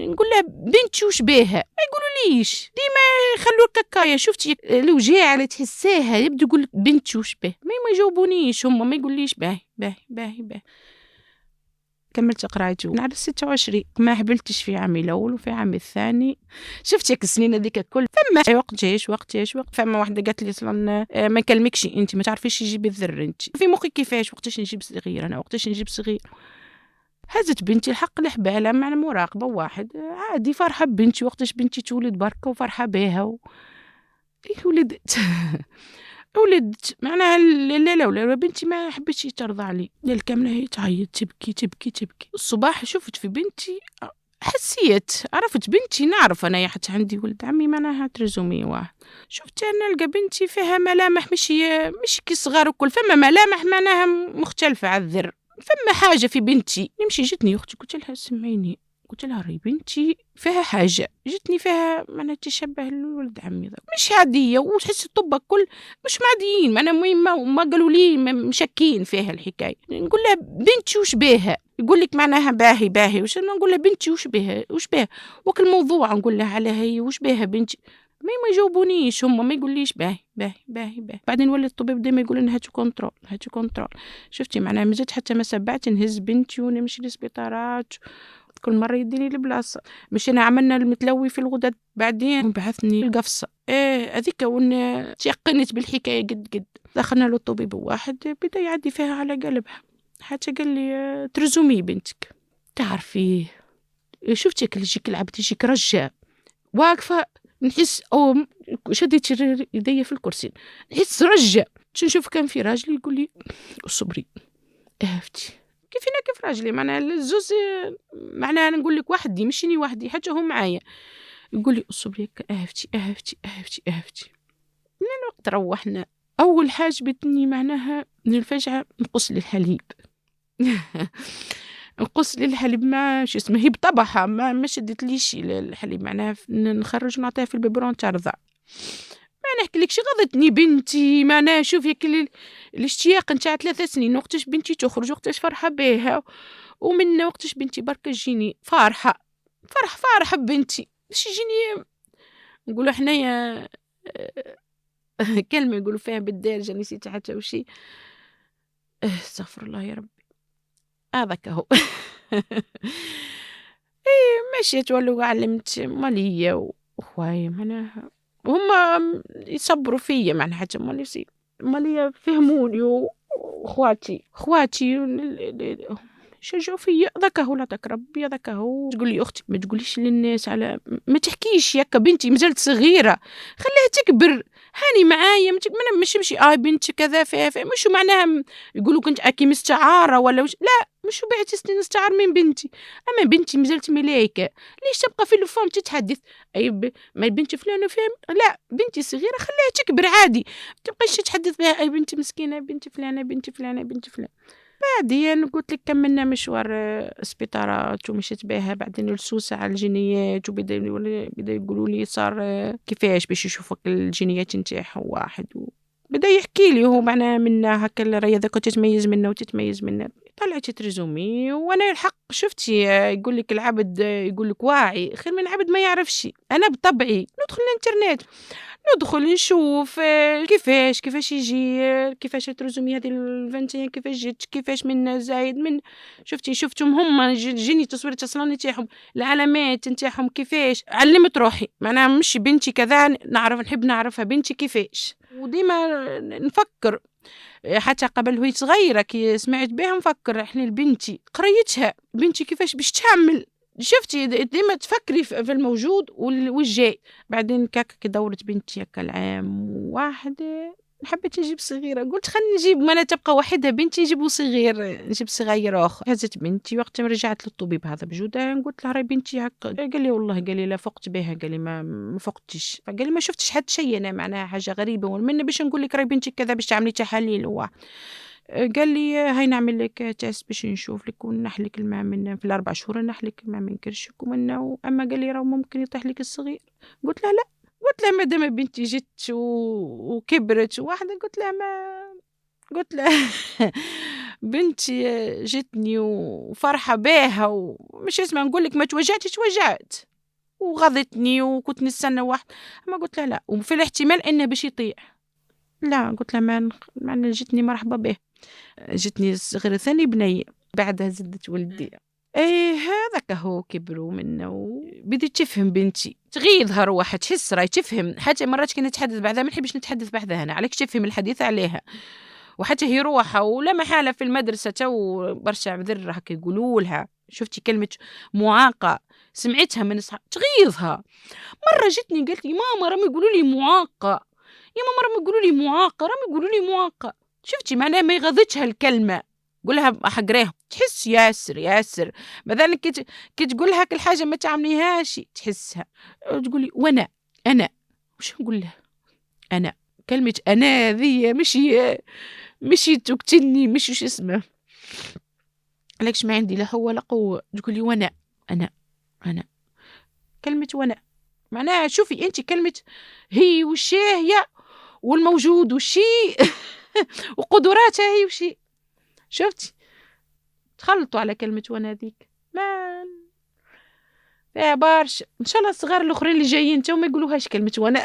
نقول لها بنتي وش بيها، ما يقولوا ليش ديما يخلوك هكايا. شفتي الوجاعه اللي تحساها يبدو يقول بنتي وش بيه، ما يجاوبونيش هما، ما يقوليش باهي باهي باهي باهي. كملت قرايتي على 26 ما حبلتش في عامي الاول وفي عامي الثاني. شفت ياك السنين هذيك الكل فما وقت فما واحده قالت لي اصلا ما نكلمكش انت ما تعرفيش تجيبي الذر انت في مخي كيفاش وقتاش نجيب صغير انا وقتاش نجيب صغير. هزت بنتي الحق الحبالة مع مراقبة واحد عادي فرحة بنتي وقتاش بنتي تولد بركة وفرحة بها ولدت ولدت معناها لا بنتي ما حبتش ترضى علي الكاملة هي تعيط تبكي تبكي تبكي. الصباح شفت في بنتي حسيت عرفت بنتي نعرف أنا حتى عندي ولد عمي معناها ترزومي واحد. شفت أنا نلقى بنتي فيها ملامح مش كي صغار وكل فما ملامح معناها مختلفة على الذر. فما حاجة في بنتي نمشي جتني أختي قلت لها سمعيني قلت لها ري بنتي فيها حاجة جتني فيها معناها تشبه الولد عمي مش عادية وتحس الطب كل مش معديين معناها ما قالوا لي مشكين فيها الحكاية. نقول لها بنتي وش بيها يقول لك معناها باهي وش نقول لها بنتي وش بيها وكل موضوع نقول لها على هي وش بيها بنتي ما يجاوبونيش هما ما يقوليش باهي. بعدين ولد الطبيب ديما يقول لنا هاتي كنترول. شفتي معناها مزيت حتى ما سبعت نهز بنتي ونمشي للسبيطارات كل مرة يديني البلاصة. مشينا عملنا المتلوي في الغدد بعدين بعثني القفصة هذيك تيقنت بالحكاية قد دخلنا له الطبيب واحد بدا يعدي فيها على قلبها حتى قال لي ترزمي بنتك تعرفي. شفتي اللي يجيك العبد يجيك رجاء واقفة نحس أو شديت يدي في الكرسي نحس رجاء نشوف كان في راجل يقول لي صبري اهفتي كيف راجلي معناها الزوز معناها نقول لك وحدي مشيني وحدي حتى هو معايا يقول لي صبري اهفتي. من الوقت روحنا أول حاجة بتني معناها من الفجعة نقص لي الحليب نقص لي الحليب ما شو اسمه هي بطبعها ما شدت ليش الحليب معناها نخرج ونعطيها في البيبرون ترضع. ما نحكي لك شي غضتني بنتي معناها شوفي كل الاشتياق نتاع 3 سنين وقتاش بنتي تخرج وقتاش فرحة بها ومن وقتاش بنتي بركة جيني فرحة بنتي باش يجيني نقولوا حنايا كلمة يقولوا فيها بالدارجة نسيت حتى وشي استغفر الله يا ربي هذاك هو مشيت ولا علمت مالية وخواي معناها هما يصبروا فيا معناها حتى مالية فهموني واخواتي شجعوا فيا ذاك هو لا ربي ذاك هو. تقول لي اختي ما تقوليش للناس على ما تحكيش ياك بنتي مازالت صغيره خليها تكبر هاني معايا مش بنتي كذا فيها مش معناها يقولوا كنت اكي مستعاره ولا لا مش بعتي سنين استعار من بنتي اما بنتي مازالت ملايكه ليش تبقى في الفم تتحدث ما بنتي فلانه فهم لا بنتي صغيره خليها تكبر عادي تبقاش تحدث بها اي بنتي مسكينه بنتي فلانه بعدين قلت لك كملنا مشوار سبيطارات ومشيت بها بعدين السوسة على الجينيات وبدا يقولوا لي صار كيفاش باش يشوفك الجينيات نتاعها واحد بدا يحكي لي هو معنا منا هكا الرياضة ذاك تتميز منه طلعت ترزومي وانا الحق شفتي يقول لك العبد يقول لك واعي خير من عبد ما يعرفش. انا بطبعي ندخل الانترنت ندخل نشوف كيفاش يجي كيفاش ترزمي هذه الفانتين كيفاش جت كيفاش من زايد من شفتهم هم جيني تصوير اصلا نتاعهم العلامات نتاعهم كيفاش علمت روحي معناها مش بنتي كذا نحب نعرفها بنتي كيفاش وديما نفكر حتى قبل وهي صغيره كي سمعت بها نفكر احنا البنتي قريتها بنتي كيفاش باش تعمل شفتي ديما تفكري في الموجود والجاي. بعدين كي دورت بنتي هكا العام واحد حبيت نجيب صغيره قلت خلينا نجيب ما انا تبقى وحده بنتي نجيبو صغير نجيب صغير اخر. هزت بنتي وقت ما رجعت للطبيب هذا بجوده قلت له راهي بنتي هكا قال لي والله قال لي لا فقت بها قال لي ما فقتش قال لي ما شفتش حتى شيء انا معناها حاجه غريبه ومن باش نقول لك راهي بنتي كذا باش تعملي تحاليل هو قال لي هاي نعمل لك تيست باش نشوف لك ونحلك الماء من في 4 شهور نحلك الماء من كرشك ومنه اما قال لي راه ممكن يطيح لك الصغير. قلت له لا قلت له مادام بنتي جت وكبرت واحده قلت له بنتي جتني وفرحة بيها ومش اسمها نقول لك ما توجعتش وجعت وغضتني وكنت نستنى واحد. ما قلت لها لا، وفي الاحتمال انه باش يطيع. لا قلت لها ما جتني مرحبا به. جتني صغير ثاني بني بعدها زدت ولدي. ايه هذاك هو كبروا منه وبديت تفهم بنتي تغيظها روحها تحس راي تفهم. حتى مرات كي نتحدث بعدها ما نحبش نتحدث بعدها انا عليك تفهم الحديث عليها. وحتى هي روحها ولا محالة في المدرسة تو برشا عذر هكا يقولوا لها. شفتي كلمة معاقة سمعتها من تغيظها. مرة جتني قالت لي ماما راهم يقولوا لي معاقة، يا ماما راهم يقولوا لي معاقة، راهم يقولوا لي معاقة. شفتي معناها ما يغضتش هالكلمة. قولها حقراهم تحس ياسر مثلا كي تقول لها كل حاجة ما تعمليهاش تحسها. تقولي وانا انا وش نقول له انا. كلمة انا ذي مشي تقتلني مش وش اسمه. لكش ما عندي لا هو لا قوة. تقولي وانا انا كلمة وانا معناها شوفي انت كلمة هي وشي هي والموجود وشي وقدراتها هي وشي. شفتي تخلطوا على كلمة وانا ذيك ما فيها برشا. ان شاء الله الصغار الاخرين اللي جايين تو ما يقولوهاش كلمة وانا.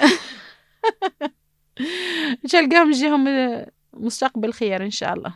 ان شاء الله نلقاهم يجيهم مستقبل خير ان شاء الله.